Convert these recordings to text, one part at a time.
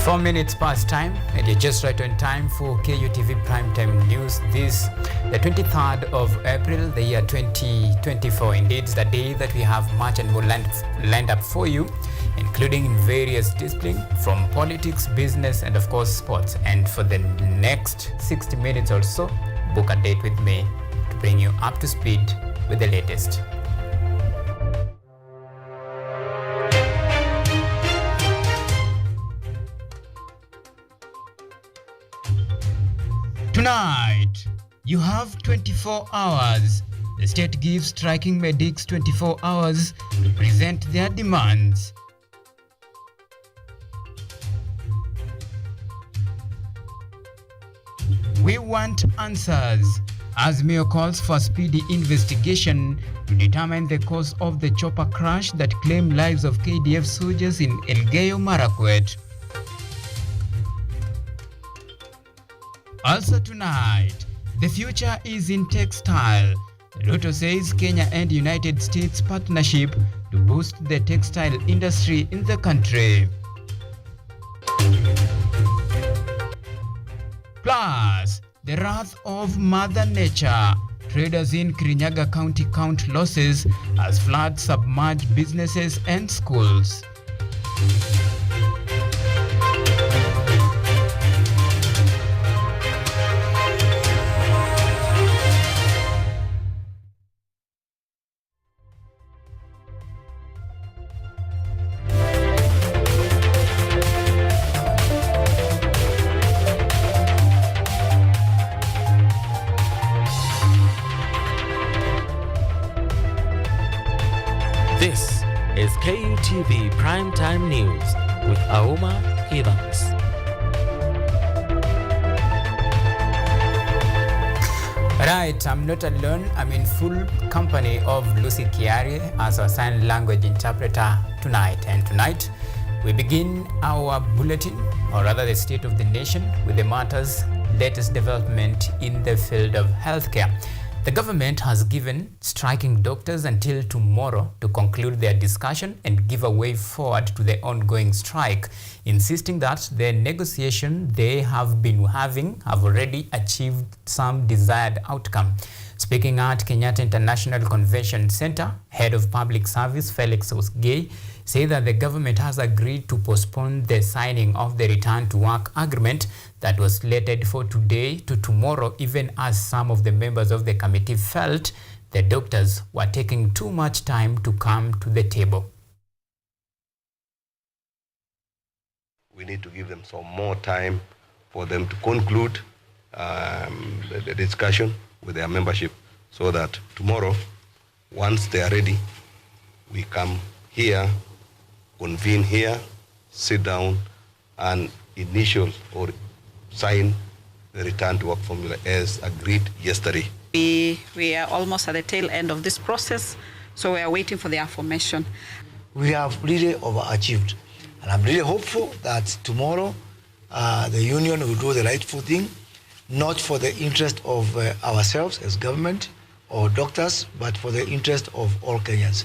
4 minutes past time, and you're just right on time for KUTV Primetime News. This, the 23rd of April, the year 2024. Indeed, it's the day that we have much and more lined up for you, including in various disciplines from politics, business, and of course sports. And for the next 60 minutes or so, book a date with me to bring you up to speed with the latest. Tonight, you have 24 hours. The state gives striking medics 24 hours to present their demands. We want answers. Azmio calls for speedy investigation to determine the cause of the chopper crash that claimed lives of KDF soldiers in Elgeyo Marakwet. Also tonight, the future is in textile. Ruto says Kenya and United States partnership to boost the textile industry in the country. Plus, the wrath of Mother Nature. Traders in Kirinyaga County count losses as floods submerge businesses and schools. This is KUTV Primetime News with Auma. Right, I'm not alone. I'm in full company of Lucy Kiari as our sign language interpreter tonight. And tonight, we begin our bulletin, or rather the state of the nation, with the matters latest development in the field of healthcare. The government has given striking doctors until tomorrow to conclude their discussion and give a way forward to the ongoing strike, insisting that the negotiation they have been having have already achieved some desired outcome. Speaking at Kenyatta International Convention Center, Head of Public Service Felix Osgei said that the government has agreed to postpone the signing of the return to work agreement that was slated for today to tomorrow, even as some of the members of the committee felt the doctors were taking too much time to come to the table. We need to give them some more time for them to conclude the discussion with their membership, so that tomorrow, once they are ready, we come here, convene here, sit down, and initial or sign the return to work formula as agreed yesterday. We are almost at the tail end of this process, so we are waiting for the affirmation. We have really overachieved, and I'm really hopeful that tomorrow the union will do the rightful thing, not for the interest of ourselves as government or doctors, but for the interest of all Kenyans.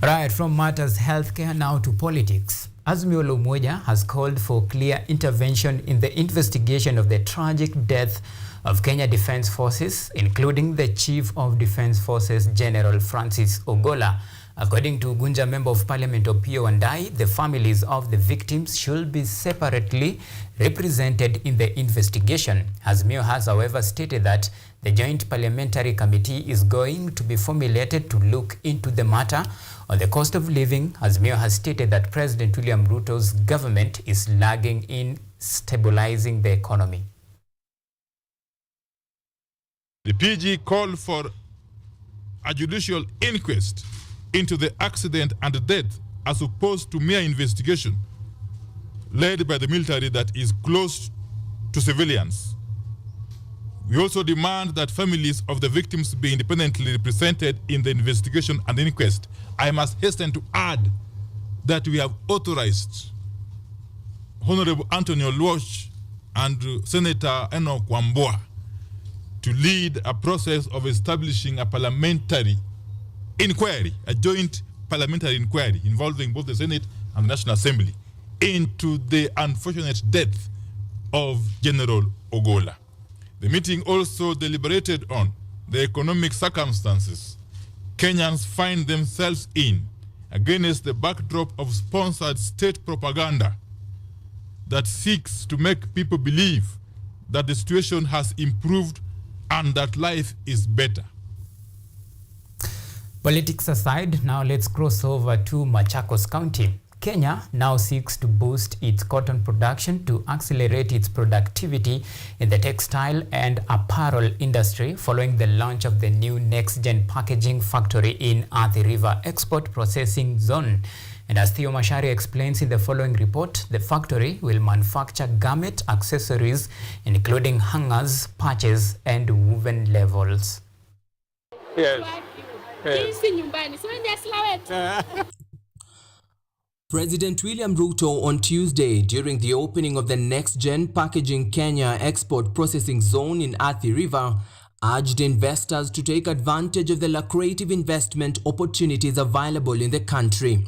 Right, from matters healthcare now to politics. Azmio la Umoja has called for clear intervention in the investigation of the tragic death of Kenya Defence Forces, including the Chief of Defence Forces General Francis Ogola. According to Gunja Member of Parliament Opiyo Wandayi, the families of the victims should be separately represented in the investigation. Azmio has, however, stated that the Joint Parliamentary Committee is going to be formulated to look into the matter. On the cost of living, Azmio has stated that President William Ruto's government is lagging in stabilizing the economy. The PG called for a judicial inquest into the accident and death, as opposed to mere investigation led by the military that is close to civilians. We also demand that families of the victims be independently represented in the investigation and inquest. I must hasten to add that we have authorized Honorable Anthony Oluoch and Senator Enoch Wambua to lead a process of establishing a parliamentary inquiry, a joint parliamentary inquiry involving both the Senate and the National Assembly, into the unfortunate death of General Ogola. The meeting also deliberated on the economic circumstances Kenyans find themselves in against the backdrop of sponsored state propaganda that seeks to make people believe that the situation has improved and that life is better. Politics aside, now let's cross over to Machakos County. Kenya now seeks to boost its cotton production to accelerate its productivity in the textile and apparel industry following the launch of the new next-gen packaging factory in Athi River Export Processing Zone. And as Theo Mashari explains in the following report, the factory will manufacture garment accessories including hangers, patches, and woven levels. Yes. President William Ruto on Tuesday during the opening of the next-gen Packaging Kenya Export Processing Zone in Athi River urged investors to take advantage of the lucrative investment opportunities available in the country.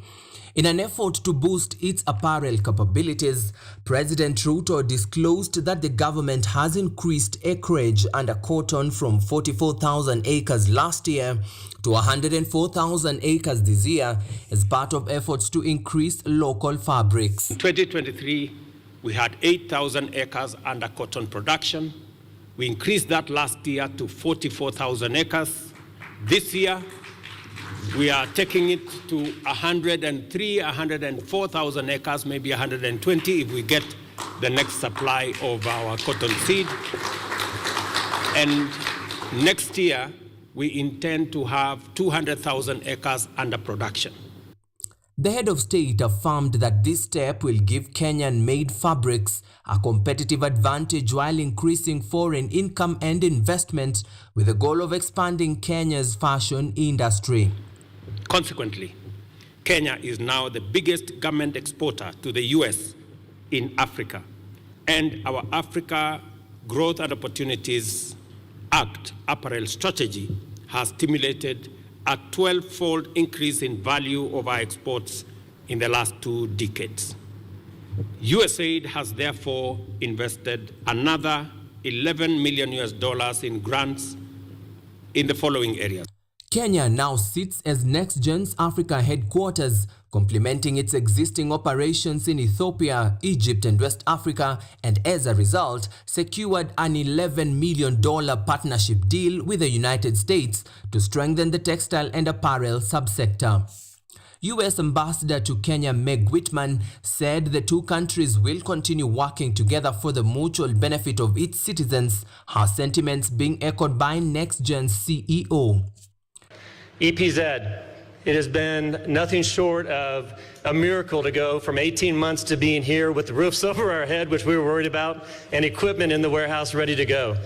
In an effort to boost its apparel capabilities, President Ruto disclosed that the government has increased acreage under cotton from 44,000 acres last year to 104,000 acres this year as part of efforts to increase local fabrics. In 2023, we had 8,000 acres under cotton production. We increased that last year to 44,000 acres. This year, we are taking it to 104,000 acres, maybe 120 if we get the next supply of our cotton seed. And next year, we intend to have 200,000 acres under production. The head of state affirmed that this step will give Kenyan-made fabrics a competitive advantage while increasing foreign income and investment with the goal of expanding Kenya's fashion industry. Consequently, Kenya is now the biggest garment exporter to the US in Africa, and our Africa Growth and Opportunities Act apparel strategy has stimulated a 12-fold increase in value of our exports in the last 2 decades. USAID has therefore invested another $11 million in grants in the following areas. Kenya now sits as NextGen's Africa headquarters, complementing its existing operations in Ethiopia, Egypt, and West Africa, and as a result, secured an $11 million partnership deal with the United States to strengthen the textile and apparel subsector. U.S. Ambassador to Kenya Meg Whitman said the two countries will continue working together for the mutual benefit of its citizens, her sentiments being echoed by NextGen's CEO. EPZ, it has been nothing short of a miracle to go from 18 months to being here with the roofs over our head, which we were worried about, and equipment in the warehouse ready to go.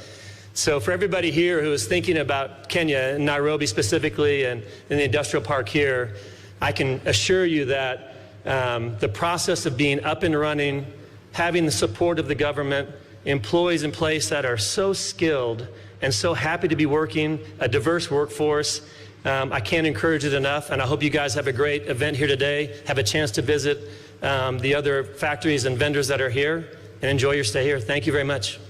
So for everybody here who is thinking about Kenya, Nairobi specifically, and in the industrial park here, I can assure you that the process of being up and running, having the support of the government, employees in place that are so skilled and so happy to be working, a diverse workforce, I can't encourage it enough, and I hope you guys have a great event here today, have a chance to visit the other factories and vendors that are here, and enjoy your stay here. Thank you very much.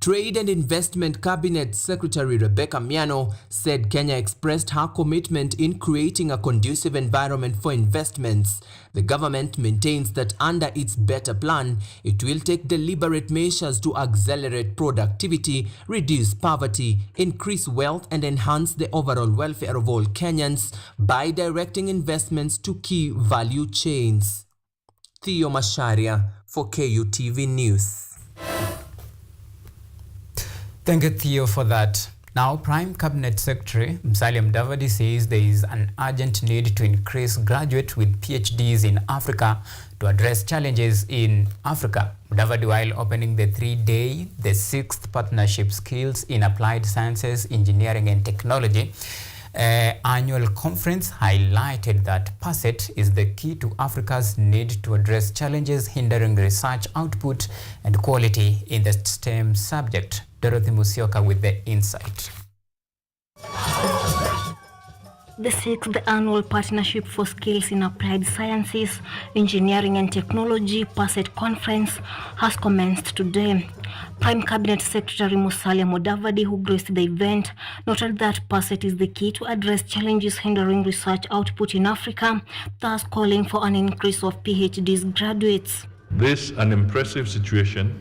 Trade and Investment Cabinet Secretary Rebecca Miano said Kenya expressed her commitment in creating a conducive environment for investments. The government maintains that under its better plan, it will take deliberate measures to accelerate productivity, reduce poverty, increase wealth, and enhance the overall welfare of all Kenyans by directing investments to key value chains. Theo Masharia for KUTV News. Thank you, Theo, for that. Now, Prime Cabinet Secretary Musalia Mudavadi says there is an urgent need to increase graduates with PhDs in Africa to address challenges in Africa. Mudavadi, while opening the 3-day, the 6th Partnership Skills in Applied Sciences, Engineering and Technology annual conference, highlighted that PASSET is the key to Africa's need to address challenges hindering research output and quality in the STEM subject. Dorothy Musioka with the insight. The 6th Annual Partnership for Skills in Applied Sciences, Engineering and Technology PASSET Conference has commenced today. Prime Cabinet Secretary Musalia Mudavadi, who graced the event, noted that PASSET is the key to address challenges hindering research output in Africa, thus calling for an increase of PhD graduates. This unimpressive situation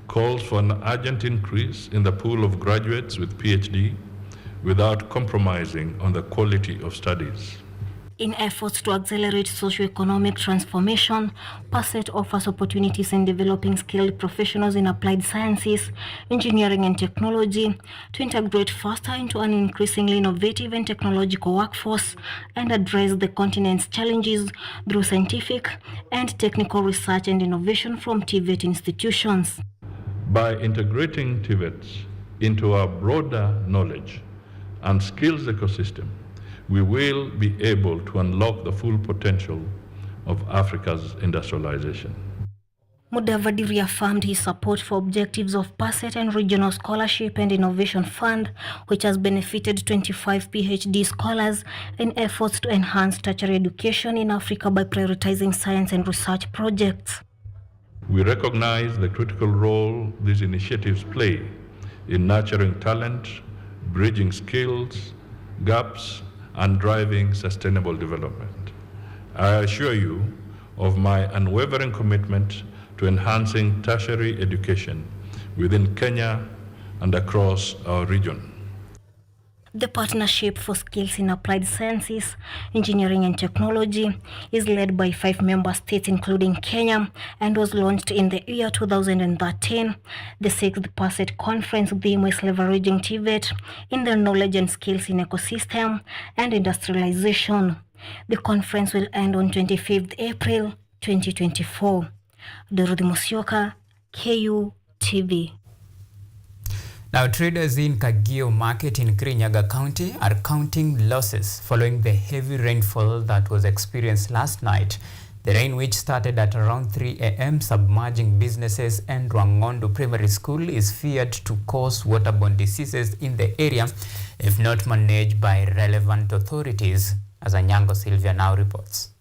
calls for an urgent increase in the pool of graduates with PhD without compromising on the quality of studies. In efforts to accelerate socio-economic transformation, PASSET offers opportunities in developing skilled professionals in applied sciences, engineering and technology to integrate faster into an increasingly innovative and technological workforce and address the continent's challenges through scientific and technical research and innovation from TVET institutions. By integrating TVETs into our broader knowledge and skills ecosystem, we will be able to unlock the full potential of Africa's industrialization. Mudavadi reaffirmed his support for objectives of PASSET and Regional Scholarship and Innovation Fund, which has benefited 25 PhD scholars in efforts to enhance tertiary education in Africa by prioritizing science and research projects. We recognize the critical role these initiatives play in nurturing talent, bridging skills gaps, and driving sustainable development. I assure you of my unwavering commitment to enhancing tertiary education within Kenya and across our region. The Partnership for Skills in Applied Sciences, Engineering and Technology is led by 5 member states including Kenya and was launched in the year 2013. The 6th PASSET conference theme is leveraging TVET in the knowledge and skills in ecosystem and industrialization. The conference will end on 25th April 2024. Dorothy Musyoka, KUTV. Now, traders in Kagio Market in Kirinyaga County are counting losses following the heavy rainfall that was experienced last night. The rain, which started at around 3 a.m. submerging businesses and Rwangondo Primary School, is feared to cause waterborne diseases in the area if not managed by relevant authorities, as Anyango Sylvia now reports.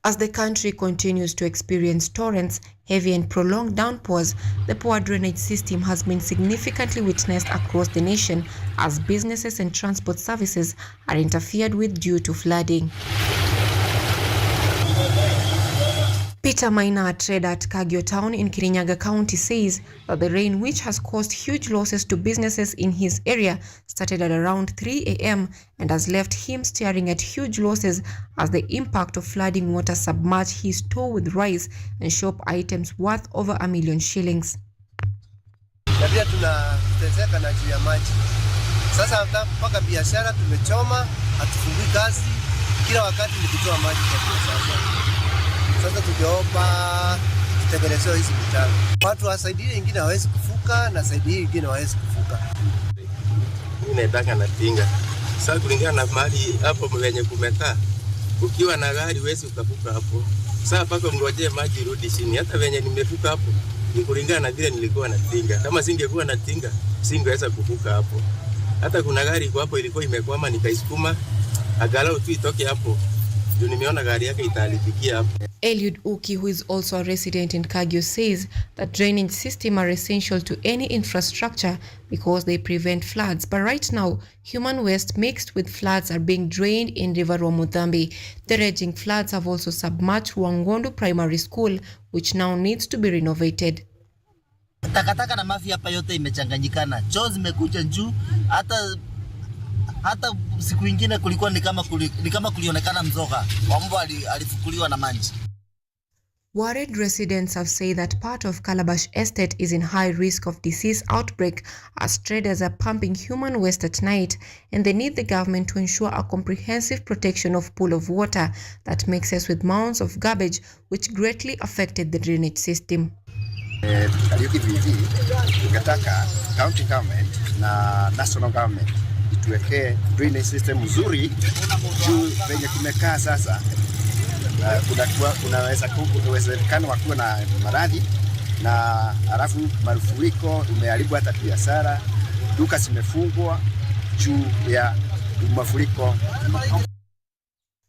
As the country continues to experience torrents, heavy and prolonged downpours, the poor drainage system has been significantly witnessed across the nation as businesses and transport services are interfered with due to flooding. Peter Maina, a trader at Kagio Town in Kirinyaga County, says that the rain, which has caused huge losses to businesses in his area, started at around 3 a.m. and has left him staring at huge losses as the impact of flooding water submerged his store with rice and shop items worth over 1 million shillings. Pia tunateseka na juu ya maji. Sasa mpaka biashara tumechoma, hatufungui kazi, kila wakati ni kutoa maji kwa biashara. Sasa tukiomba tutengenezewe hizi mitaro. Watu wasaidie, wengine hawezi kufuka na saidie wengine hawezi kufuka. Mimi nataka na tinga. Sasa kulingana na mahali hapo mwenye kumekaa, ukiwa na gari huwezi ukafuka hapo. Sasa mpaka mngojee maji irudi chini. Hata venye nimefuka hapo ni kulingana na vile nilikuwa na tinga. Kama singekuwa na tinga, singeweza kufuka hapo. Hata kuna gari kwa hapo ilikuwa imekwama nikaisukuma, angalau tu itoke hapo. Ndio nimeona gari yake italifikia hapo. Eliud Uki, who is also a resident in Kagio, says that drainage systems are essential to any infrastructure because they prevent floods. But right now, human waste mixed with floods are being drained in River Rwamuthambi. The raging floods have also submerged Rwangondo Primary School, which now needs to be renovated. Takataka na mafi hapa yote imechanganyikana. Choo zimekuja juu, hata siku nyingine kulikuwa ni kama kulionekana mzoga. Wambo alifukuliwa na maji. Worried residents have said that part of Calabash Estate is in high risk of disease outbreak as traders are pumping human waste at night, and they need the government to ensure a comprehensive protection of pool of water that mixes with mounds of garbage, which greatly affected the drainage system. KUTV inataka county government na national government ituwekee drainage system nzuri juu venye tumekaa sasa. Kunawezekana wakuwa na maradhi na halafu mafuriko imeharibu hata biashara duka zimefungwa juu ya mafuriko.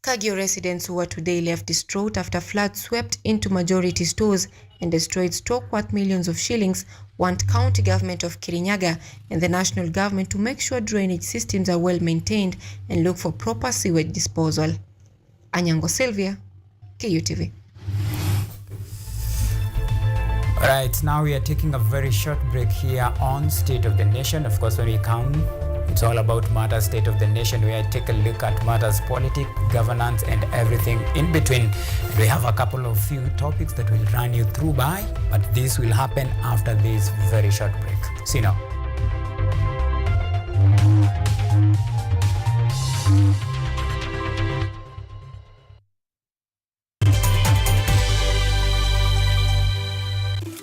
Kagio residents who were today left distraught after floods swept into majority stores and destroyed stock worth millions of shillings want county government of Kirinyaga and the national government to make sure drainage systems are well maintained and look for proper sewage disposal. Anyango Sylvia, KUTV. Right, now we are taking a very short break here on State of the Nation. Of course, when we come, it's all about matters State of the Nation, where I take a look at matters politics, governance, and everything in between. And we have a couple of few topics that we'll run you through by, but this will happen after this very short break. See you now.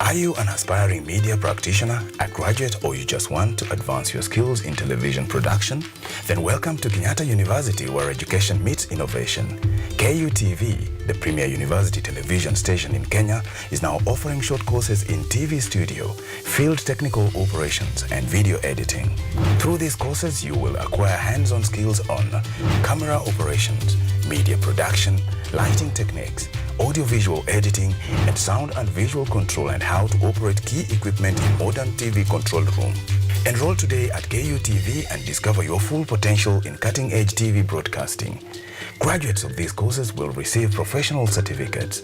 Are you an aspiring media practitioner, a graduate, or you just want to advance your skills in television production? Then welcome to Kenyatta University, where education meets innovation. KUTV, the premier university television station in Kenya, is now offering short courses in TV studio, field technical operations, and video editing. Through these courses, you will acquire hands-on skills on camera operations, media production, lighting techniques, audiovisual editing, and sound and visual control, and how to operate key equipment in modern TV control room. Enroll today at KUTV and discover your full potential in cutting-edge TV broadcasting. Graduates of these courses will receive professional certificates.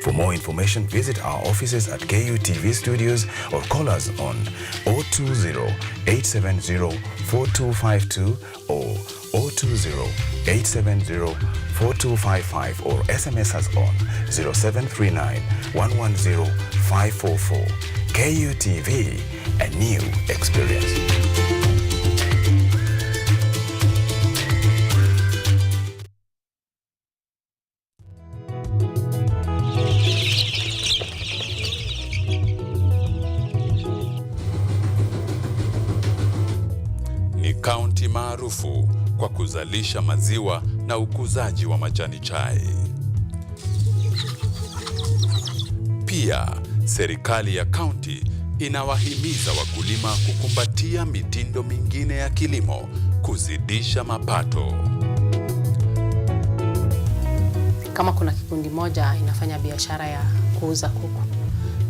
For more information, visit our offices at KUTV Studios or call us on 020-870-4252 or 020-870-4255 or SMS us on 0739-110-544. KUTV, a new experience. Ni kaunti maarufu kwa kuzalisha maziwa na ukuzaji wa majani chai. Pia, serikali ya kaunti inawahimiza wakulima kukumbatia mitindo mingine ya kilimo kuzidisha mapato. Kama kuna kikundi moja inafanya biashara ya kuuza kuku,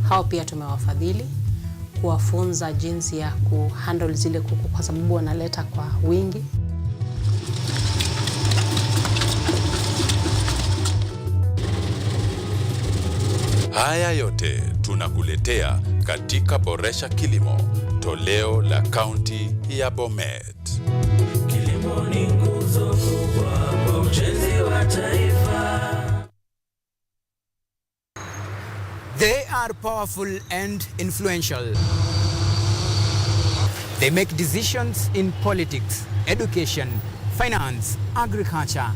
hao pia tumewafadhili kuwafunza jinsi ya kuhandle zile kuku kwa sababu wanaleta kwa wingi. Haya yote tunakuletea katika Boresha Kilimo, toleo la kaunti ya Bomet. Kilimo ni nguzo kubwa kwa ujenzi wa taifa. They are powerful and influential. They make decisions in politics, education, finance, agriculture.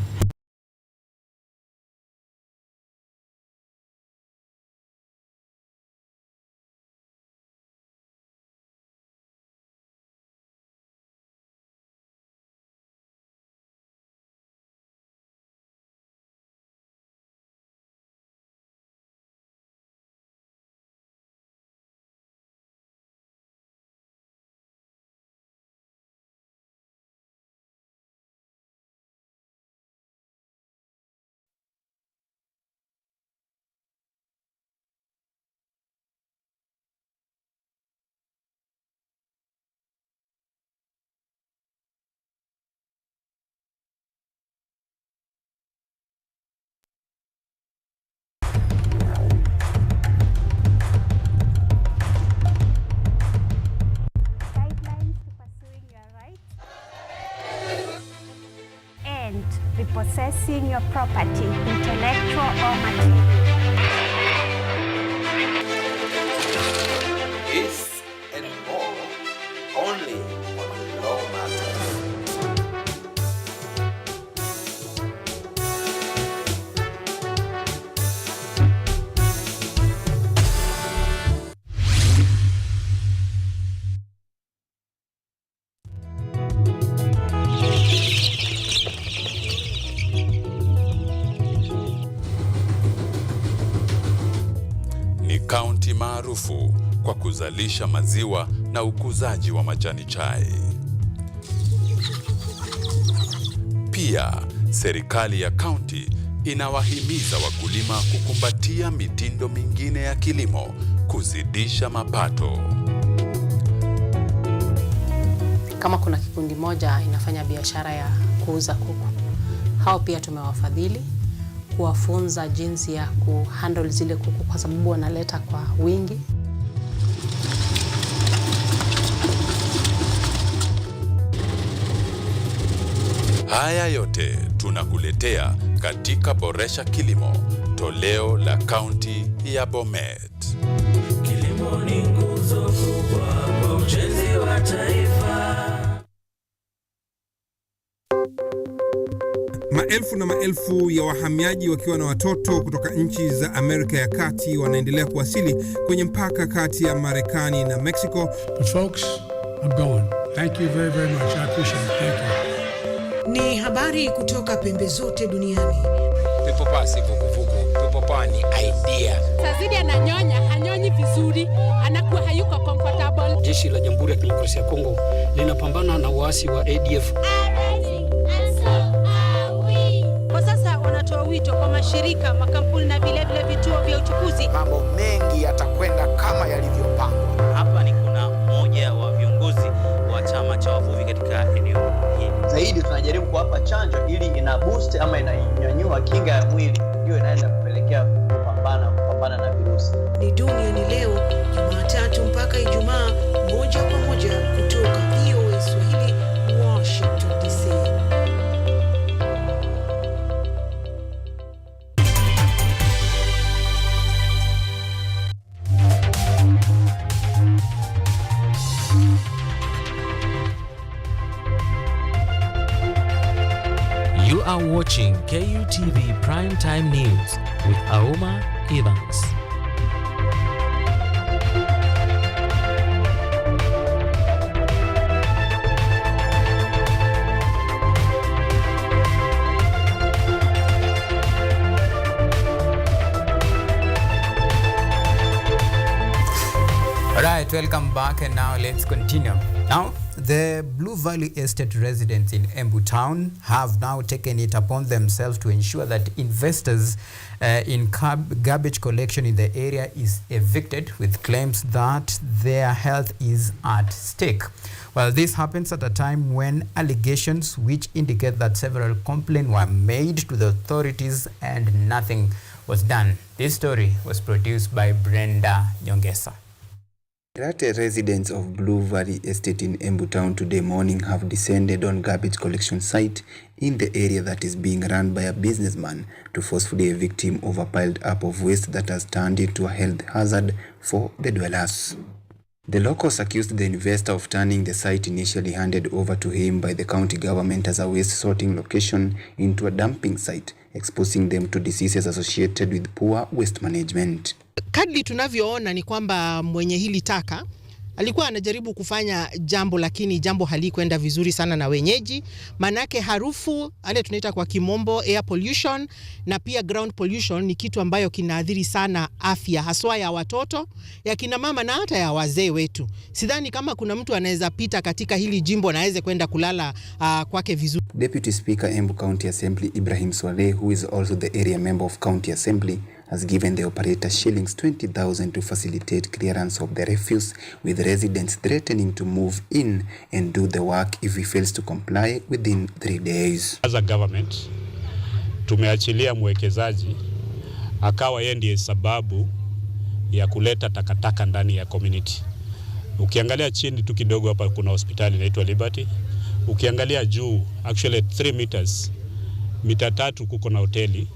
Repossessing your property, intellectual or material. This and more, only on Law Matters. Kaunti maarufu kwa kuzalisha maziwa na ukuzaji wa majani chai. Pia, serikali ya kaunti inawahimiza wakulima kukumbatia mitindo mingine ya kilimo kuzidisha mapato. Kama kuna kikundi moja inafanya biashara ya kuuza kuku, hao pia tumewafadhili kuwafunza jinsi ya kuhandle zile kuku kwa sababu wanaleta kwa wingi. Haya yote tunakuletea katika Boresha Kilimo, toleo la kaunti ya Bomet. Kilimo ni nguzo kubwa kwa ujenzi wa taifa. Maelfu na maelfu ya wahamiaji wakiwa na watoto kutoka nchi za Amerika ya Kati wanaendelea kuwasili kwenye mpaka kati ya Marekani na Mexico. But folks, I'm going. Thank you very, very much. I appreciate it. Thank you. Ni habari kutoka pembe zote duniani. Pepo pasi vuguvugu. Pepo pa ni idea. Tazidi ananyonya, hanyonyi vizuri, anakuwa hayuko comfortable. Jeshi la Jamhuri ya Kidemokrasia ya Kongo linapambana na waasi wa ADF. Kwa sasa wanatoa wito kwa mashirika, makampuni na vile vituo vya uchukuzi. Mambo mengi yatakwenda kama yalivyopangwa. Hapa ni kuna mmoja wa viongozi wa chama cha wavuvi katika eneo hili. Zaidi tunajaribu kuwapa chanjo ili ina boost ama inanyanyua kinga ya mwili, ndio inaenda kupelekea kupambana na virusi. Ni dunia ni leo, Jumatatu mpaka Ijumaa, moja kwa moja kutoka VOA Swahili, Washington DC. You are watching KUTV Primetime News with Auma Evans. All right, welcome back, and now let's continue. Now, the Blue Valley Estate residents in Embu Town have now taken it upon themselves to ensure that investors in garbage collection in the area is evicted, with claims that their health is at stake. Well, this happens at a time when allegations which indicate that several complaints were made to the authorities and nothing was done. This story was produced by Brenda Nyongesa. Rate residents of Blue Valley Estate in Embu Town today morning have descended on garbage collection site in the area that is being run by a businessman to forcefully evict him of a piled up of waste that has turned into a health hazard for the dwellers. The locals accused the investor of turning the site initially handed over to him by the county government as a waste sorting location into a dumping site, exposing them to diseases associated with poor waste management. Kadri tunavyoona ni kwamba mwenye hili taka alikuwa anajaribu kufanya jambo, lakini jambo halikwenda vizuri sana na wenyeji. Manake harufu, ale tunaita kwa kimombo air pollution, na pia ground pollution ni kitu ambayo kinaathiri sana afya, haswa ya watoto, ya kina mama na hata ya wazee wetu. Sidhani kama kuna mtu anaweza pita katika hili jimbo na aweze kwenda kulala kwake vizuri. Deputy Speaker Embu County Assembly Ibrahim Swaleh, who is also the area member of County Assembly, has given the operator shillings 20,000 to facilitate clearance of the refuse, with residents threatening to move in and do the work if he fails to comply within 3 days. As a government, tumeachilia mwekezaji akawa yeye ndiye sababu ya kuleta takataka ndani ya community. Ukiangalia chini tu kidogo hapa kuna hospitali inaitwa Liberty. Ukiangalia juu, actually 3 meters, mita 3 kuko na hoteli.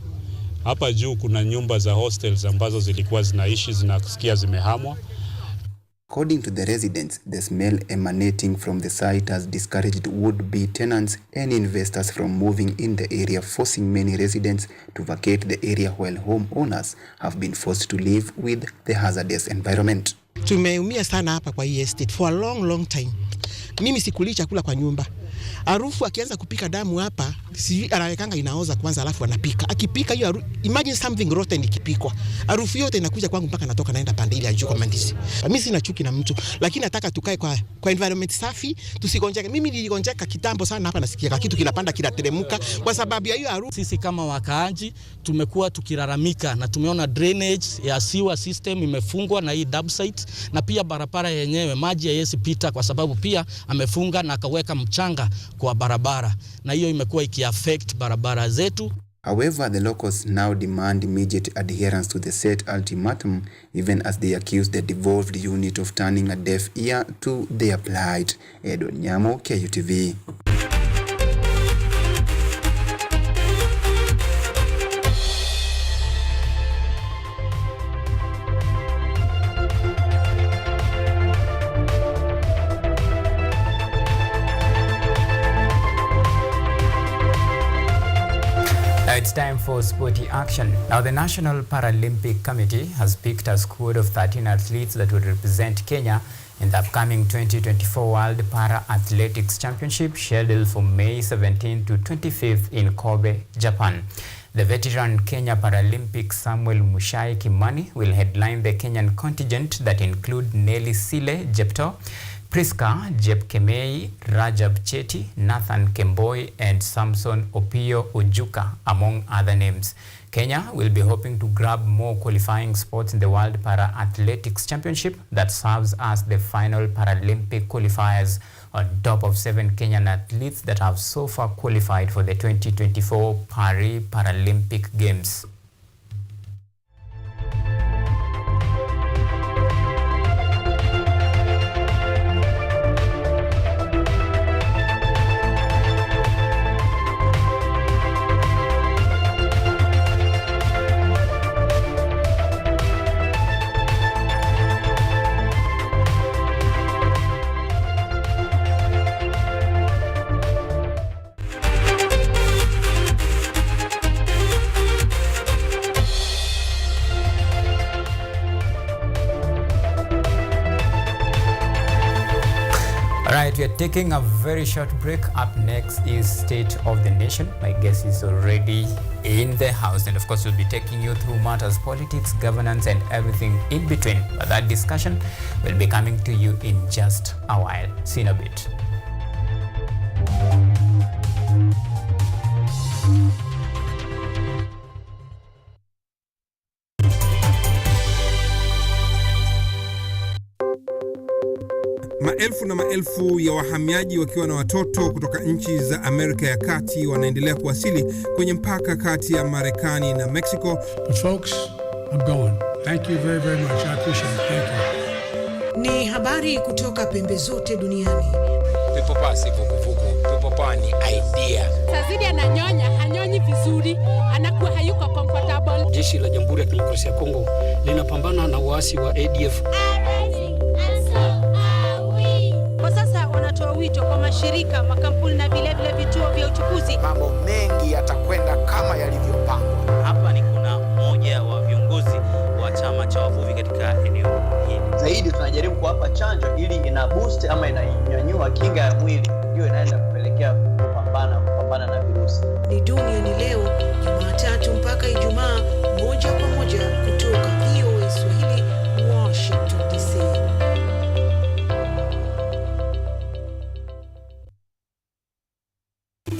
Hapa juu kuna nyumba za hostels ambazo zilikuwa zinaishi zinasikia zimehamwa. According to the residents, the smell emanating from the site has discouraged would-be tenants and investors from moving in the area, forcing many residents to vacate the area, while homeowners have been forced to live with the hazardous environment. Tumeumia sana hapa kwa hii estate for a long time. Mimi sikuli chakula kwa nyumba. Harufu akianza kupika damu hapa, sijui anawekanga inaoza kwanza alafu anapika. Akipika hiyo imagine something rotten ikipikwa. Harufu yote inakuja kwangu mpaka natoka naenda pande ile ya juu kwa mandisi. Mimi sina chuki na mtu, lakini nataka tukae kwa environment safi, tusigonjeke. Mimi niligonjeka kitambo sana hapa, nasikia kitu kinapanda kinateremka kwa sababu ya hiyo harufu. Sisi kama wakaaji tumekuwa tukilalamika na tumeona drainage ya sewer system imefungwa na hii dub site, na pia barabara yenyewe maji hayawezi pita kwa sababu pia amefunga na akaweka mchanga kwa barabara, na hiyo imekuwa ikiaffect barabara zetu. However, the locals now demand immediate adherence to the set ultimatum, even as they accuse the devolved unit of turning a deaf ear to their plight. Edward Nyamo, KUTV. It's time for sporty action. Now, the National Paralympic Committee has picked a squad of 13 athletes that will represent Kenya in the upcoming 2024 World Para-Athletics Championship scheduled for May 17 to 25th in Kobe, Japan. The veteran Kenya Paralympic Samuel Mushai Kimani will headline the Kenyan contingent that include Nelly Sile Jepto, Priska Jepkemei, Rajab Cheti, Nathan Kemboi, and Samson Opio Ojuka, among other names. Kenya will be hoping to grab more qualifying spots in the World Para-Athletics Championship that serves as the final Paralympic qualifiers on top of 7 Kenyan athletes that have so far qualified for the 2024 Paris Paralympic Games. Alright, we are taking a very short break. Up next is State of the Nation. My guest is already in the house, and of course we'll be taking you through matters, politics, governance, and everything in between. But that discussion will be coming to you in just a while. See you in a bit. Maelfu na maelfu ya wahamiaji wakiwa na watoto kutoka nchi za Amerika ya Kati wanaendelea kuwasili kwenye mpaka kati ya Marekani na Mexico. But folks, I'm going. Thank you very, very much. I appreciate it. Thank you. Ni habari kutoka pembe zote duniani. Pepo pasi vuguvugu, pepo pani idea. Tazidi ananyonya, hanyonyi vizuri, anakuwa hayuko comfortable. Jeshi la Jamhuri ya Kidemokrasia ya Kongo linapambana na waasi wa ADF. Wito kwa mashirika, makampuni na vile vituo vya uchukuzi. Mambo mengi yatakwenda kama yalivyopangwa. Hapa ni kuna mmoja wa viongozi wa chama cha wavuvi katika eneo hili. Zaidi tunajaribu kuwapa chanjo ili ina boost ama inanyanyua kinga ya mwili, hiyo inaenda kupelekea kupambana na virusi. Ni duniani leo, Jumatatu mpaka Ijumaa, moja kwa moja kutoka VOA Swahili, Washington DC.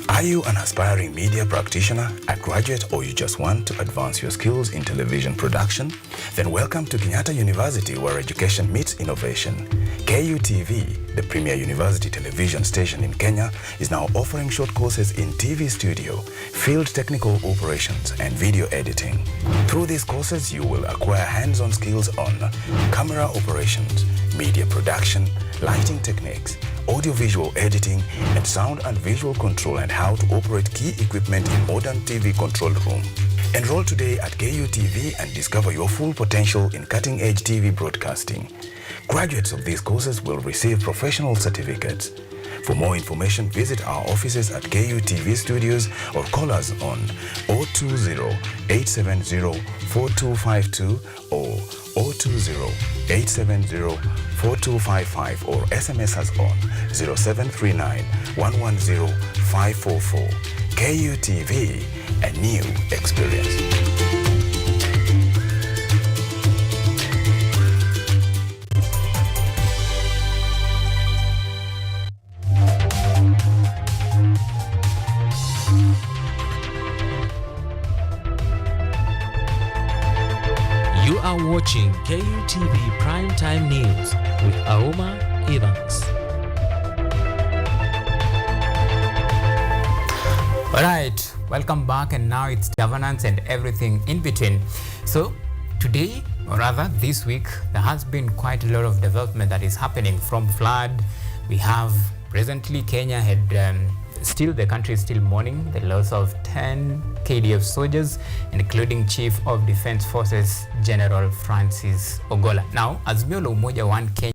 Are you an aspiring media practitioner, a graduate, or you just want to advance your skills in television production? Then welcome to Kenyatta University, where education meets innovation. KUTV, the premier university television station in Kenya, is now offering short courses in TV studio, field technical operations, and video editing. Through these courses, you will acquire hands-on skills on camera operations, media production, lighting techniques, audio-visual editing, and sound and visual control, and how to operate key equipment in modern TV control room. Enroll today at KUTV and discover your full potential in cutting-edge TV broadcasting. Graduates of these courses will receive professional certificates. For more information, visit our offices at KUTV Studios or call us on 020-870-4252 or 020 870-4255 or SMS us on 0739-110-544. KUTV, a new experience. You are watching KUTV Primetime News with Auma Evans. All right, welcome back, and now it's governance and everything in between. So today, or rather this week, there has been quite a lot of development that is happening. From flood, we have presently Kenya had still, the country is still mourning the loss of 10 KDF soldiers, including Chief of Defense Forces General Francis Ogola. Now, Azimio la Umoja One Kenya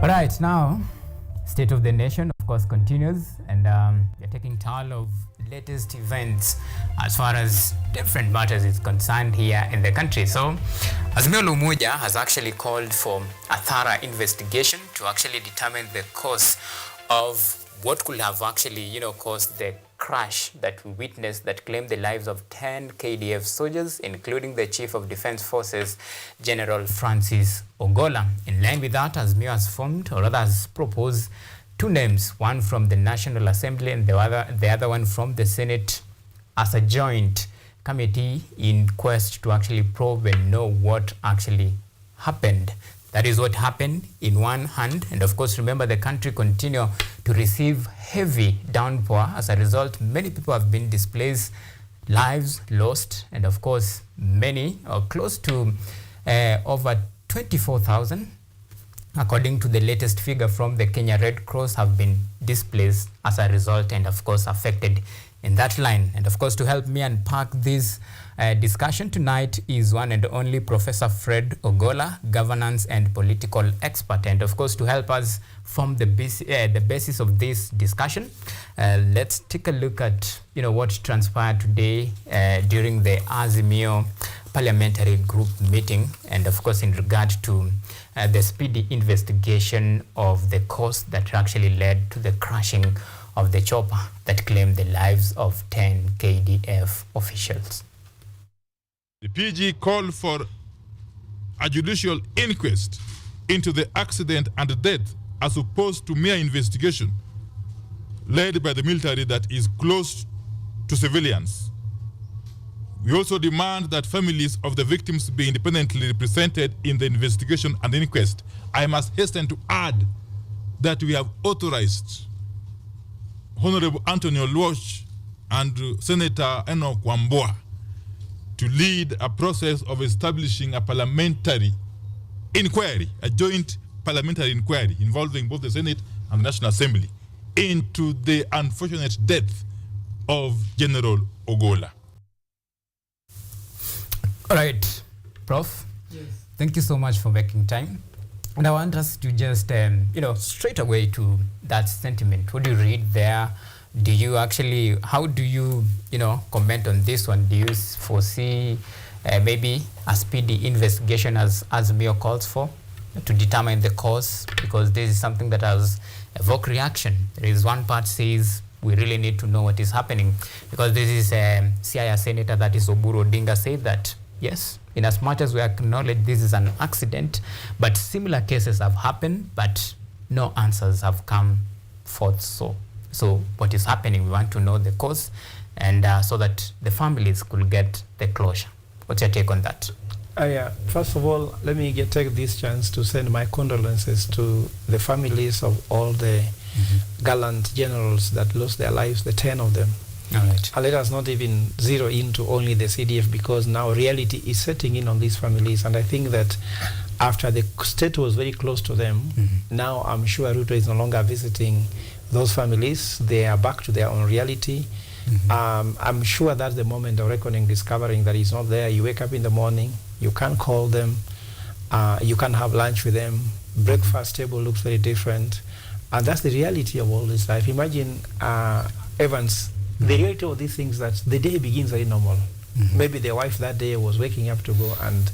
All right, now, State of the Nation, of course, continues, and we're taking toll of latest events as far as different matters is concerned here in the country. So, Azimio la Umoja has actually called for a thorough investigation to actually determine the cause of what could have actually, caused the crash that we witnessed that claimed the lives of 10 KDF soldiers, including the Chief of Defense Forces, General Francis Ogola. In line with that, Azimio has formed, or rather has proposed, two names, one from the National Assembly and the other one from the Senate, as a joint committee in quest to actually probe and know what actually happened. That is what happened in one hand. And of course, remember, the country continue to receive heavy downpour. As a result, many people have been displaced, lives lost, and of course, many, or close to over 24,000, according to the latest figure from the Kenya Red Cross, have been displaced as a result and of course affected in that line. And of course, to help me unpack this discussion tonight is one and only Professor Fred Ogola, governance and political expert. And of course, to help us form the basis of this discussion, let's take a look at what transpired today during the Azimio parliamentary group meeting, and of course in regard to the speedy investigation of the cause that actually led to the crashing of the chopper that claimed the lives of 10 KDF officials. The PG called for a judicial inquest into the accident and death as opposed to mere investigation led by the military that is close to civilians. We also demand that families of the victims be independently represented in the investigation and inquest. I must hasten to add that we have authorized Honorable Anthony Oluoch and Senator Enoch Wambua to lead a process of establishing a parliamentary inquiry, a joint parliamentary inquiry involving both the Senate and the National Assembly into the unfortunate death of General Ogola. All right, Prof. Yes. Thank you so much for making time. And I want us to just, straight away to that sentiment. What do you read there? Do you actually, how do you, comment on this one? Do you foresee maybe a speedy investigation as Azimio calls for? to determine the cause, because this is something that has evoked reaction. There is one part says we really need to know what is happening, because this is a Siaya senator, that is Oburu Odinga, said that yes, in as much as we acknowledge this is an accident, but similar cases have happened, but no answers have come forth. So what is happening? We want to know the cause, and so that the families could get the closure. What's your take on that? Yeah. First of all, let me take this chance to send my condolences to the families of all the gallant generals that lost their lives, the 10 of them. All right. And let us not even zero into only the CDF, because now reality is setting in on these families. And I think that after the state was very close to them, now I'm sure Ruto is no longer visiting those families. They are back to their own reality. I'm sure that's the moment of reckoning, discovering that he's not there. You wake up in the morning, you can't call them, you can't have lunch with them, breakfast table looks very different. And that's the reality of all this life. Imagine, Evans, the reality of these things, that the day begins very normal. Maybe the wife that day was waking up to go and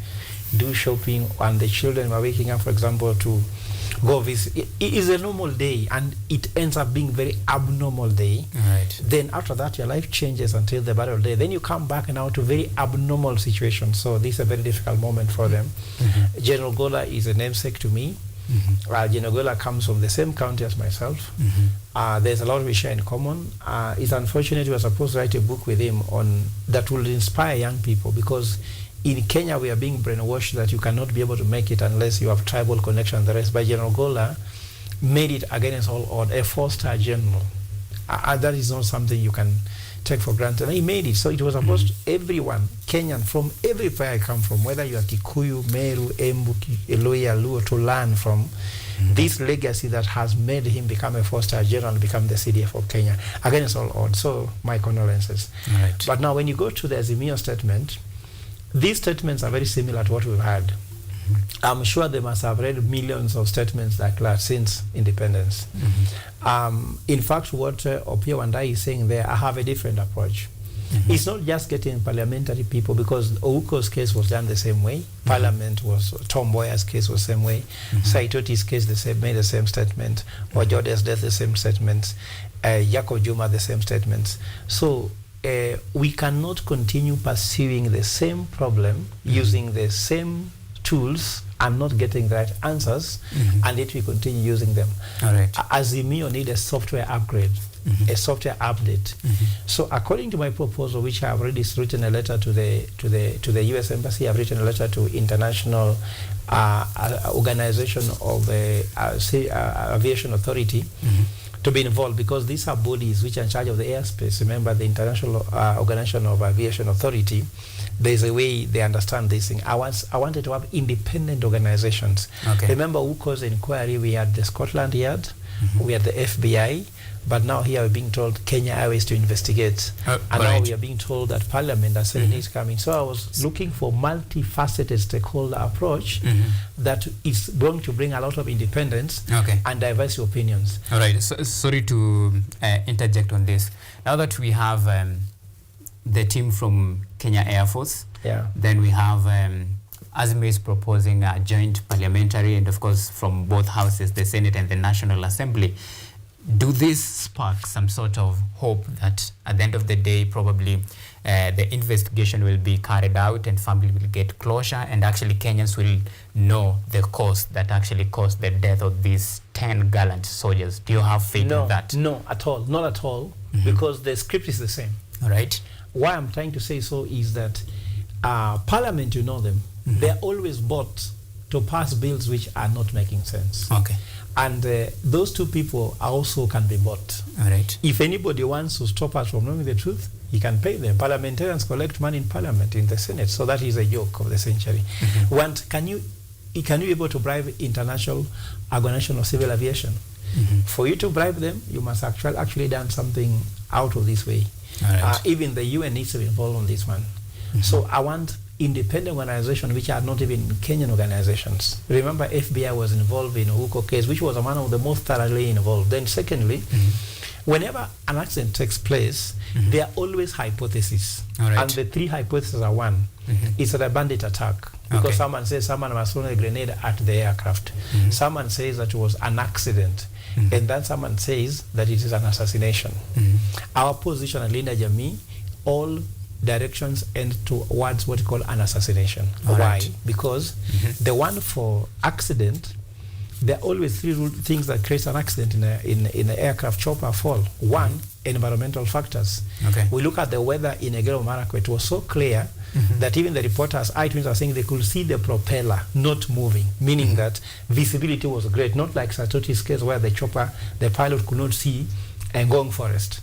do shopping, and the children were waking up, for example, to go visit. It is a normal day, and it ends up being very abnormal day. Right. Then after that, your life changes until the battle day. Then you come back now to very abnormal situations. So this is a very difficult moment for them. General Gola is a namesake to me. General Gola comes from the same county as myself. There's a lot we share in common. It's unfortunate we were supposed to write a book with him on that will inspire young people, because in Kenya we are being brainwashed that you cannot be able to make it unless you have tribal connection and the rest. But General Gola made it against all odds, a 4-star general. That is not something you can take for granted. And he made it. So it was supposed to everyone, Kenyan, from everywhere I come from, whether you are Kikuyu, Meru, Embu, Eloya, Luo, to learn from this legacy that has made him become a 4-star general and become the CDF of Kenya, against all odds. So my condolences. Right. But now when you go to the Azimio statement, these statements are very similar to what we've had. I'm sure they must have read millions of statements like that since independence. In fact, what Opio Wandai is saying there, I have a different approach. It's not just getting parliamentary people, because Ouko's case was done the same way. Parliament was, Tom Mboya's case was the same way. Saitoti's case made the same statement. Ojode's death, the same statements. Jacob Juma, the same statements. So we cannot continue pursuing the same problem using the same tools and not getting the right answers, and yet we continue using them. All right. Azimio need a software upgrade, a software update. So according to my proposal, which I have already written a letter to the US Embassy, I've written a letter to International Organization of Aviation Authority, to be involved, because these are bodies which are in charge of the airspace. Remember, the International Organization of Aviation Authority, there's a way they understand this thing. I wanted to have independent organizations. Okay. Remember Uko's inquiry, we had the Scotland Yard, we had the FBI, but now here we're being told Kenya Airways to investigate. And now we are being told that Parliament and Senate is coming. So I was looking for multifaceted stakeholder approach that is going to bring a lot of independence and diverse opinions. All right. So, sorry to interject on this. Now that we have the team from Kenya Air Force, then we have Azimio is proposing a joint parliamentary, and of course from both houses, the Senate and the National Assembly. Do this spark some sort of hope that at the end of the day, probably the investigation will be carried out and family will get closure, and actually Kenyans will know the cause that actually caused the death of these 10 gallant soldiers? Do you have faith in that? No, at all. Not at all, because the script is the same. All right. Why I'm trying to say so is that Parliament, you know them, they're always bought to pass bills which are not making sense. Okay. And those two people also can be bought. All right. If anybody wants to stop us from knowing the truth, he can pay them. Parliamentarians collect money in Parliament, in the Senate. So that is a joke of the century. Can you be able to bribe International Organization of Civil Aviation? For you to bribe them, you must actually done something out of this way. All right. Even the UN needs to be involved on this one. So I want independent organizations which are not even Kenyan organizations. Remember, FBI was involved in Ouko case, which was one of the most thoroughly involved. Then secondly, whenever an accident takes place, there are always hypotheses. All right. And the 3 hypotheses are one. It's a bandit attack. because someone says someone was thrown a grenade at the aircraft. Someone says that it was an accident. And then someone says that it is an assassination. Our position at Linda Jamii, all directions end towards what we call an assassination. Why? Right. Because the one for accident, there are always three things that create an accident in an aircraft chopper fall. One, environmental factors. We look at the weather in Egero Marakwet. It was so clear that even the reporters, eyewitnesses are saying they could see the propeller not moving, meaning that visibility was great, not like Satoti's case where the pilot could not see Ngong Forest.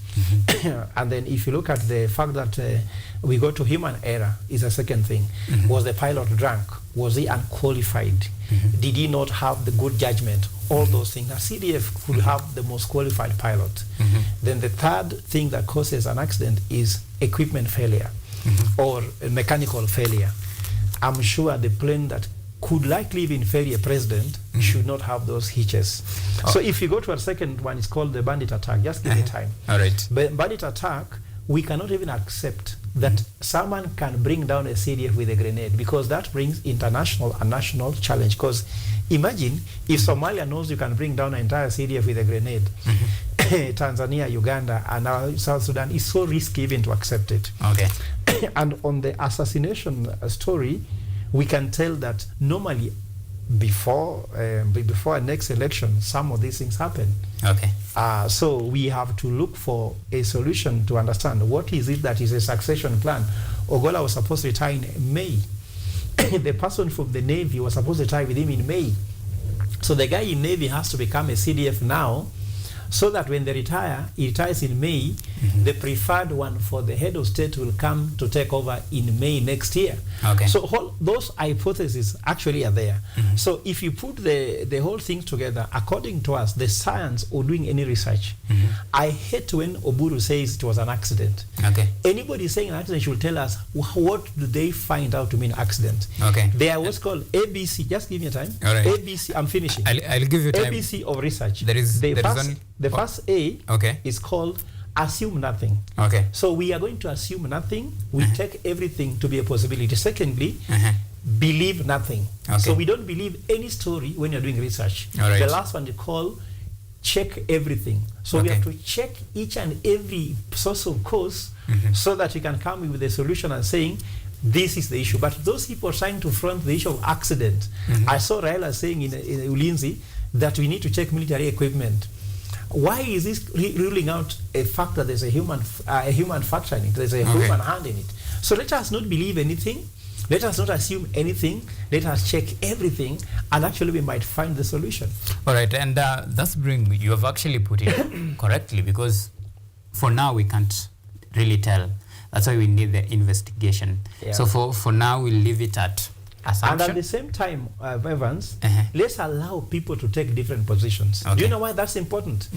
And then if you look at the fact that we go to human error is a second thing. Was the pilot drunk? Was he unqualified? Did he not have the good judgment? All those things. A CDF could have the most qualified pilot. Then the third thing that causes an accident is equipment failure or mechanical failure. I'm sure the plane that could likely even fail a president should not have those hitches. So if you go to a second one, it's called the bandit attack. Just give me time. All right. But bandit attack, we cannot even accept that someone can bring down a CDF with a grenade, because that brings international and national challenge. Because imagine if Somalia knows you can bring down an entire CDF with a grenade. Tanzania, Uganda, and now South Sudan is so risky even to accept it. And on the assassination story, we can tell that normally before a next election, some of these things happen. So we have to look for a solution to understand what is it that is a succession plan. Ogola was supposed to retire in May. The person from the Navy was supposed to retire with him in May. So the guy in Navy has to become a CDF now, so that when they retire, he retires in May, the preferred one for the head of state will come to take over in May next year. So those hypotheses actually are there. So if you put the whole thing together, according to us, the science or doing any research, I hate when Oburu says it was an accident. Anybody saying an accident should tell us what do they find out to mean accident. They are what's called ABC. Just give me a time. ABC. I'm finishing. I'll give you time. ABC of research. The first A is called assume nothing. So we are going to assume nothing. We take everything to be a possibility. Secondly, believe nothing. So we don't believe any story when you're doing research. The last one you call check everything. So we have to check each and every source of cause so that we can come with a solution and saying this is the issue. But those people trying to front the issue of accident, I saw Raila saying in Ulinzi that we need to check military equipment. Why is this ruling out a fact that there's a human factor in it, there's a human hand in it? So let us not believe anything, let us not assume anything, let us check everything, and actually we might find the solution. All right, and that's you have actually put it correctly, because for now we can't really tell. That's why we need the investigation. So for now we'll leave it at assumption. And at the same time, Evans, let's allow people to take different positions. Do you know why that's important?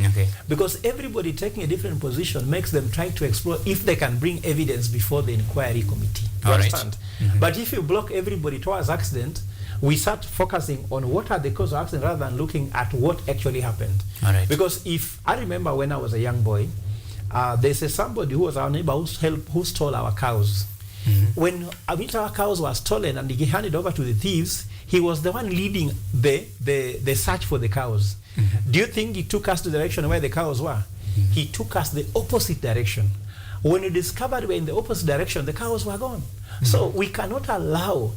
Because everybody taking a different position makes them try to explore if they can bring evidence before the inquiry committee. You understand? But if you block everybody towards accident, we start focusing on what are the causes of accident rather than looking at what actually happened. Because if I remember when I was a young boy, there's somebody who was our neighbor who stole our cows. When our cows were stolen and he handed over to the thieves, he was the one leading the search for the cows. Do you think he took us to the direction where the cows were? He took us the opposite direction. When we discovered we're in the opposite direction, the cows were gone. So we cannot allow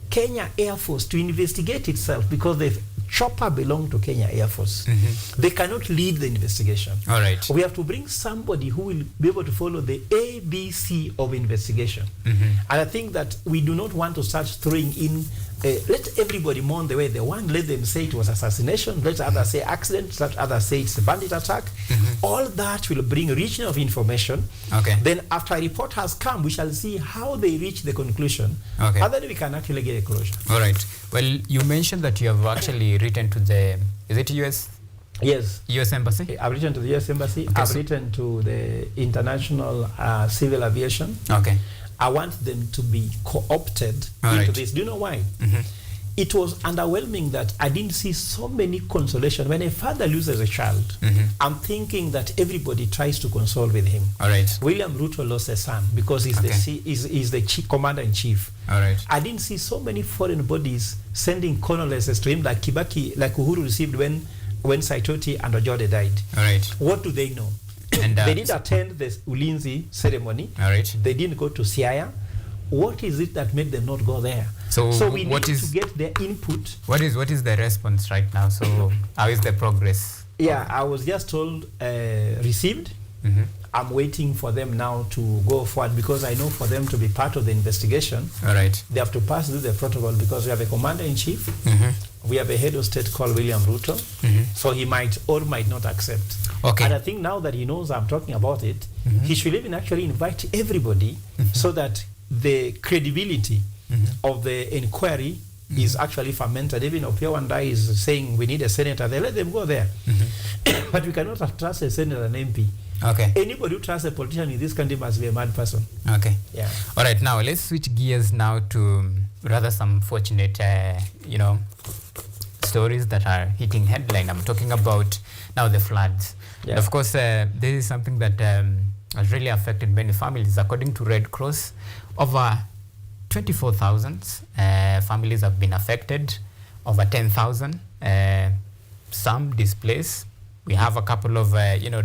Kenya Air Force to investigate itself, because the chopper belonged to Kenya Air Force. They cannot lead the investigation. We have to bring somebody who will be able to follow the ABC of investigation. And I think that we do not want to start throwing in, let everybody mourn the way they want. Let them say it was assassination, let others say accident, let others say it's a bandit attack. All that will bring richness of information. Then after a report has come, we shall see how they reach the conclusion. And then we can actually get a closure. All right. Well, you mentioned that you have actually written to the, is it US? Yes. US Embassy? I've written to the US Embassy. I've written to the International Civil Aviation. I want them to be co-opted into this. Do you know why? it was underwhelming that I didn't see so many consolation. When a father loses a child, I'm thinking that everybody tries to console with him. All right. William Ruto lost a son because he's the chief commander-in-chief. All right. I didn't see so many foreign bodies sending condolences to him like Kibaki, like Uhuru received when Saitoti and Ojode died. All right. What do they know? And they didn't attend the Ulinzi ceremony. All right. They didn't go to Siaya. What is it that made them not go there? So we need to get their input. What is the response right now? So how is the progress? Yeah, I was just told received. I'm waiting for them now to go forward because I know for them to be part of the investigation, all right, they have to pass through the protocol because we have a commander-in-chief, we have a head of state called William Ruto, so he might or might not accept. Okay. And I think now that he knows I'm talking about it, he should even actually invite everybody so that the credibility of the inquiry is actually fermented. Even Opiyo Wandayi is saying we need a senator, they let them go there. But we cannot trust a senator and MP. Okay. Anybody who trusts a politician in this country must be a mad person. Okay. Yeah. All right. Now let's switch gears now to rather some fortunate, stories that are hitting headline. I'm talking about now the floods. Yeah. And of course, this is something that has really affected many families. According to Red Cross, over 24,000 families have been affected. Over 10,000, some displaced. We have a couple of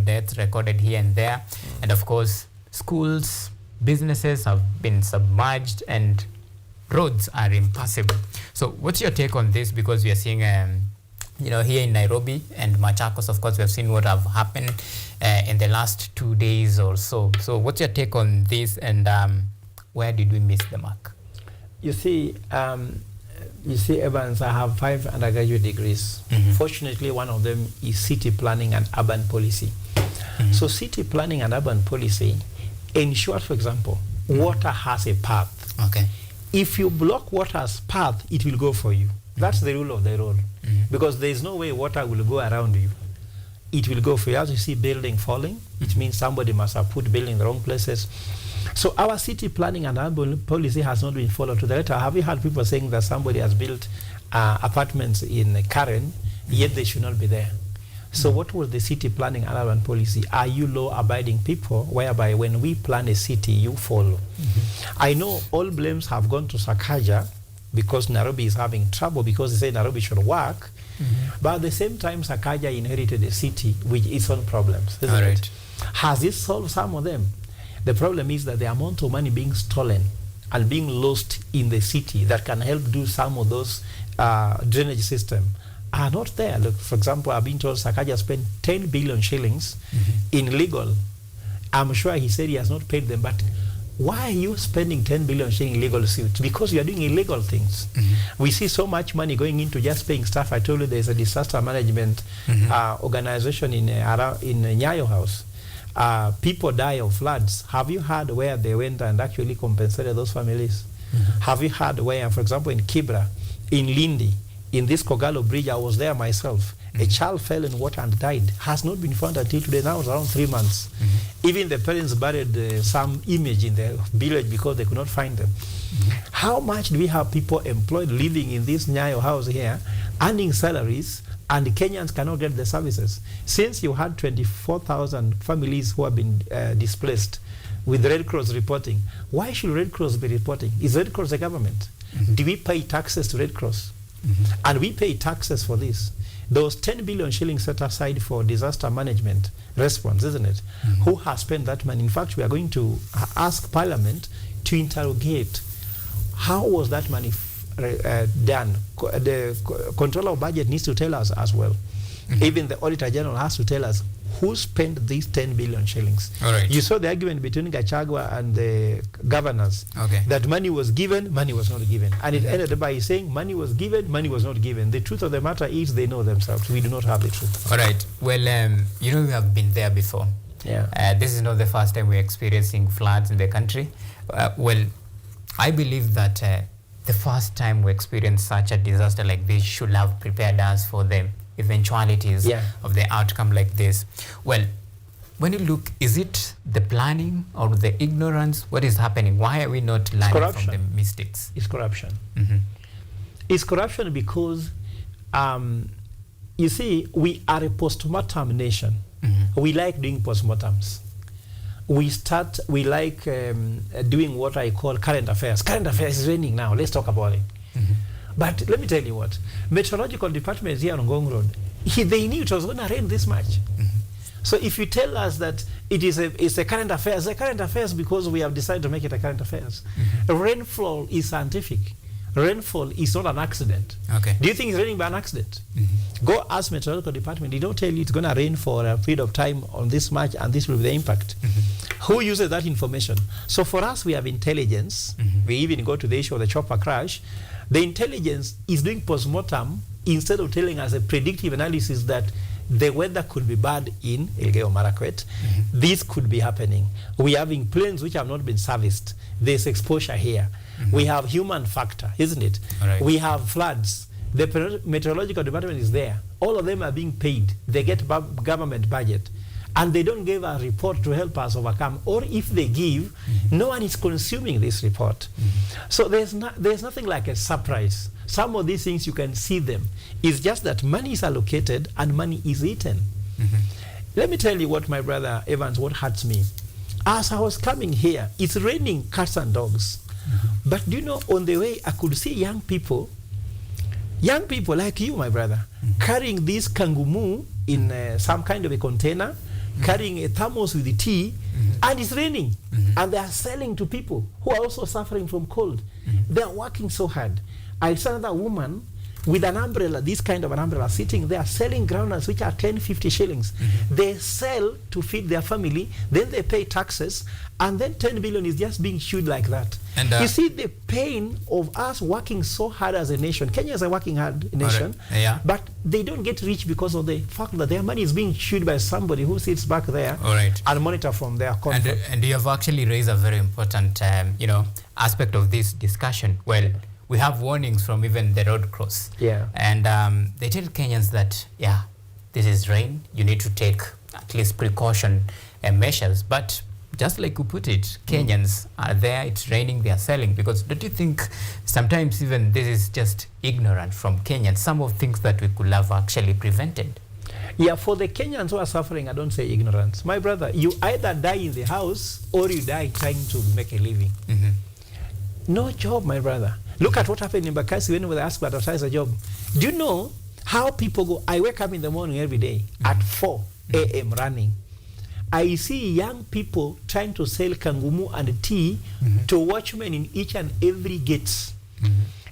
deaths recorded here and there, and of course schools, businesses have been submerged and roads are impassable. So what's your take on this? Because we are seeing here in Nairobi and Machakos, of course, we have seen what have happened in the last 2 days or so. So what's your take on this, and where did we miss the mark? You see, Evans, I have 5 undergraduate degrees. Fortunately, one of them is city planning and urban policy. So city planning and urban policy ensures, for example, water has a path. Okay. If you block water's path, it will go for you. That's the rule of the road. Because there is no way water will go around you. It will go for you. As you see building falling, it means somebody must have put building in the wrong places. So our city planning and urban policy has not been followed to the letter. Have you heard people saying that somebody has built apartments in Karen, yet they should not be there? So what was the city planning and urban policy? Are you law-abiding people, whereby when we plan a city, you follow? I know all blames have gone to Sakaja because Nairobi is having trouble because they say Nairobi should work. But at the same time, Sakaja inherited a city with its own problems, isn't it? Has this solved some of them? The problem is that the amount of money being stolen and being lost in the city that can help do some of those drainage system are not there. Look, for example, I've been told Sakaja spent 10 billion shillings in legal. I'm sure he said he has not paid them, but why are you spending 10 billion shillings in legal suits? Because you are doing illegal things. We see so much money going into just paying staff. I told you there's a disaster management organization in Nyayo House. People die of floods. Have you heard where they went and actually compensated those families? Have you heard where, for example, in Kibra, in Lindi, in this Kogalo bridge, I was there myself. A child fell in water and died. Has not been found until today. Now it's around 3 months. Even the parents buried some image in the village because they could not find them. How much do we have people employed living in this Nyayo house here, earning salaries, and the Kenyans cannot get the services? Since you had 24,000 families who have been displaced with Red Cross reporting, why should Red Cross be reporting? Is Red Cross the government? Do we pay taxes to Red Cross? And we pay taxes for this. Those 10 billion shillings set aside for disaster management response, isn't it? Who has spent that money? In fact, we are going to ask Parliament to interrogate how was that money done. The controller of budget needs to tell us as well. Even the Auditor General has to tell us who spent these 10 billion shillings. All right. You saw the argument between Gachagua and the governors that money was given, money was not given. And it ended by saying money was given, money was not given. The truth of the matter is they know themselves. We do not have the truth. All right. Well, we have been there before. Yeah. This is not the first time we're experiencing floods in the country. Well, I believe that the first time we experience such a disaster like this should have prepared us for the eventualities of the outcome like this. Well, when you look, is it the planning or the ignorance? What is happening? Why are we not learning from the mistakes? It's corruption. It's corruption because, you see, we are a postmortem nation. We like doing postmortems. We like doing what I call current affairs. Current affairs is raining now. Let's talk about it. But let me tell you what, meteorological department here on Ngong Road, they knew it was going to rain this much. So if you tell us that it's a current affairs, because we have decided to make it a current affairs. Rainfall is scientific. Rainfall is not an accident. Okay. Do you think it's raining by an accident? Go ask meteorological department. They don't tell you it's going to rain for a period of time on this much and this will be the impact. Who uses that information? So for us, we have intelligence. We even go to the issue of the chopper crash. The intelligence is doing postmortem instead of telling us a predictive analysis that the weather could be bad in Elgeyo Marakwet. This could be happening. We are having planes which have not been serviced. There's exposure here. We have human factor, isn't it? Right. We have floods. The meteorological department is there. All of them are being paid. They get government budget. And they don't give a report to help us overcome. Or if they give, no one is consuming this report. So there's nothing like a surprise. Some of these things you can see them. It's just that money is allocated and money is eaten. Let me tell you what, my brother Evans, what hurts me. As I was coming here, it's raining cats and dogs. But do you know, on the way, I could see young people like you, my brother, carrying this kangumu in some kind of a container, carrying a thermos with the tea, and it's raining. And they are selling to people who are also suffering from cold. They are working so hard. I saw another woman with an umbrella, this kind of an umbrella, sitting there selling groundnuts which are 10, 50 shillings. They sell to feed their family, then they pay taxes, and then 10 billion is just being chewed like that. And you see the pain of us working so hard as a nation. Kenya is a working hard nation, but they don't get rich because of the fact that their money is being chewed by somebody who sits back there and monitor from their comfort. And you have actually raised a very important aspect of this discussion. Well, we have warnings from even the Red Cross. And they tell Kenyans that, this is rain. You need to take at least precaution measures. But just like you put it, Kenyans are there, it's raining, they are selling. Because don't you think sometimes even this is just ignorant from Kenyans, some of things that we could have actually prevented? Yeah, for the Kenyans who are suffering, I don't say ignorance. My brother, you either die in the house or you die trying to make a living. No job, my brother. Look at what happened in Bakassi when they asked to advertise a job. Do you know how people go? I wake up in the morning every day at 4 a.m. running. I see young people trying to sell kangumu and tea to watchmen in each and every gate.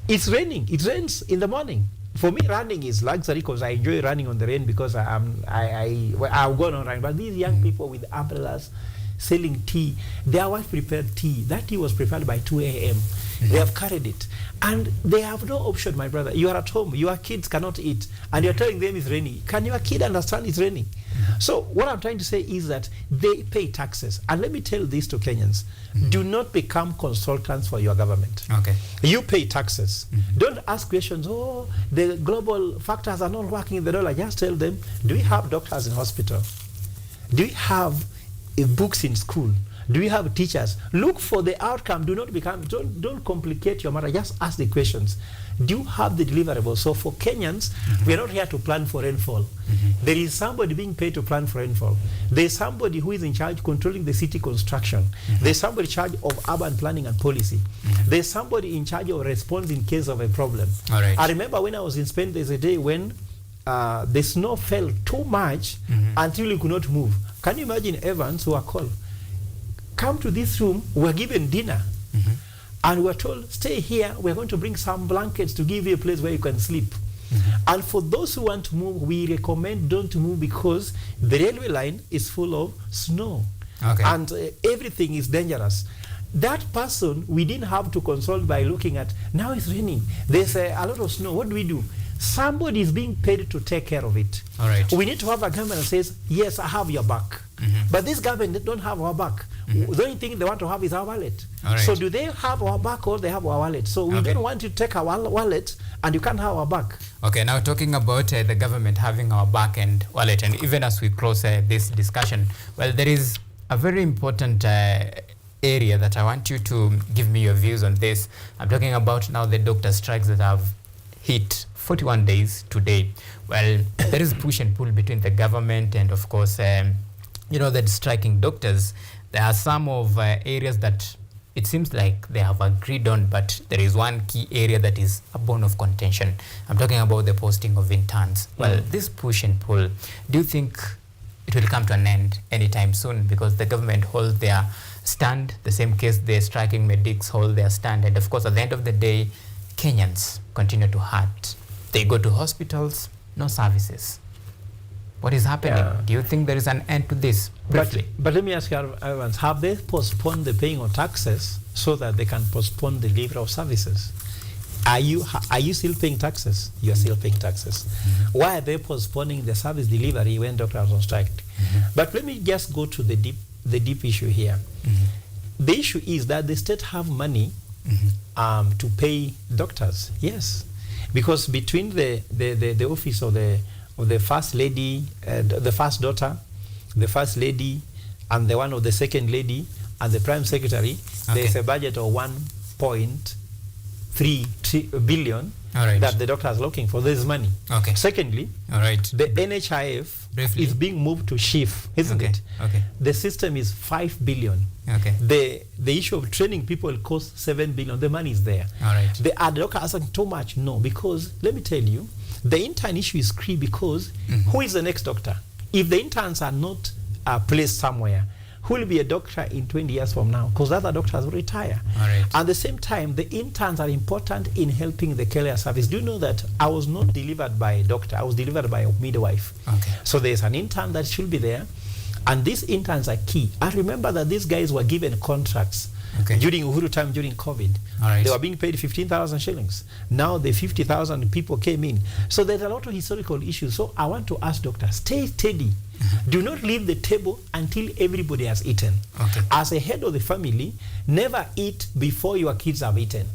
It's raining. It rains in the morning. For me, running is luxury because I enjoy running on the rain because I'll go on running. But these young people with umbrellas selling tea, their wife prepared tea. That tea was prepared by 2 a.m. They have carried it. And they have no option, my brother. You are at home. Your kids cannot eat. And you're telling them it's raining. Can your kid understand it's raining? So what I'm trying to say is that they pay taxes. And let me tell this to Kenyans. Do not become consultants for your government. You pay taxes. Don't ask questions, oh, the global factors are not working in the dollar. Just tell them, do we have doctors in hospital? Do we have books in school? Do we have teachers? Look for the outcome. Don't complicate your matter. Just ask the questions. Do you have the deliverables? So for Kenyans, we are not here to plan for rainfall. There is somebody being paid to plan for rainfall. There is somebody who is in charge controlling the city construction. There is somebody in charge of urban planning and policy. There is somebody in charge of response in case of a problem. I remember when I was in Spain, there's a day when the snow fell too much until you could not move. Can you imagine Evans who are called? Come to this room, we're given dinner. And we're told, stay here, we're going to bring some blankets to give you a place where you can sleep. And for those who want to move, we recommend don't move because the railway line is full of snow. And everything is dangerous. That person, we didn't have to consult by looking at, now it's raining, there's a lot of snow, what do? Somebody is being paid to take care of it. We need to have a government that says, yes, I have your back. But this government don't have our back. The only thing they want to have is our wallet. So do they have our back or they have our wallet? So we don't want to take our wallet and you can't have our back. Now talking about the government having our back and wallet, and even as we close this discussion, well, there is a very important area that I want you to give me your views on this. I'm talking about now the doctor strikes that have hit 41 days today. Well, there is push and pull between the government and, of course, the striking doctors. There are some of areas that it seems like they have agreed on, but there is one key area that is a bone of contention. I'm talking about the posting of interns. Well, this push and pull, do you think it will come to an end anytime soon? Because the government holds their stand, the same case the striking medics hold their stand, and of course at the end of the day, Kenyans continue to hurt. They go to hospitals, no services. What is happening? Do you think there is an end to this? Briefly. But let me ask you, Evans, have they postponed the paying of taxes so that they can postpone the delivery of services? Are you still paying taxes? You are still paying taxes. Why are they postponing the service delivery when doctors are on strike? But let me just go to the deep issue here. The issue is that the state have money to pay doctors. Yes, because between the office of the first lady, the first daughter, the first lady, and the one of the second lady, and the prime secretary, there's a budget of 1.3 billion that the doctor is looking for. There's money. Secondly, the NHIF is being moved to SHIF, isn't it? The system is 5 billion. The issue of training people costs 7 billion. The money is there. The doctor asking too much? No, because let me tell you, the intern issue is key because who is the next doctor? If the interns are not placed somewhere, who will be a doctor in 20 years from now? Because other doctors will retire. At the same time, the interns are important in helping the care service. Do you know that I was not delivered by a doctor, I was delivered by a midwife. So there's an intern that should be there, and these interns are key. I remember that these guys were given contracts during Uhuru time, during COVID. They were being paid 15,000 shillings. Now the 50,000 people came in. So there's a lot of historical issues. So I want to ask doctors, stay steady. Do not leave the table until everybody has eaten. As a head of the family, never eat before your kids have eaten.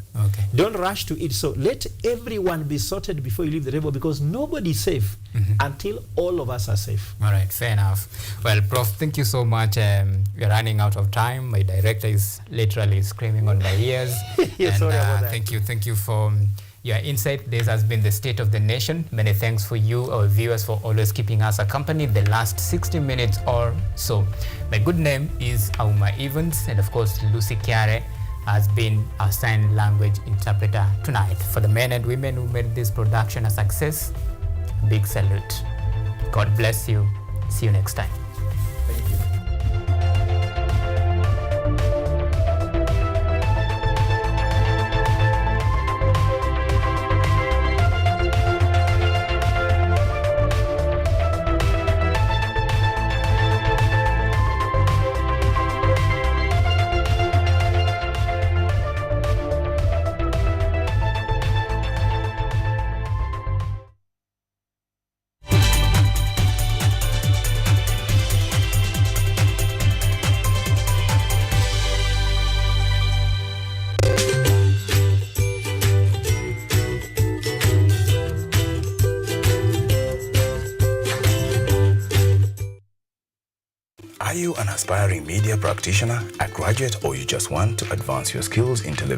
Don't rush to eat. So let everyone be sorted before you leave the table, because nobody is safe until all of us are safe. All right, fair enough. Well, Prof, thank you so much. We're running out of time. My director is literally screaming on my ears. Sorry about that. Thank you for your insight. This has been the State of the Nation. Many thanks for you, our viewers, for always keeping us accompanied the last 60 minutes or so. My good name is Auma Evans, and of course, Lucy Kiare has been our sign language interpreter tonight. For the men and women who made this production a success, big salute. God bless you. See you next time. Thank you. Are you an aspiring media practitioner, a graduate, or you just want to advance your skills in television?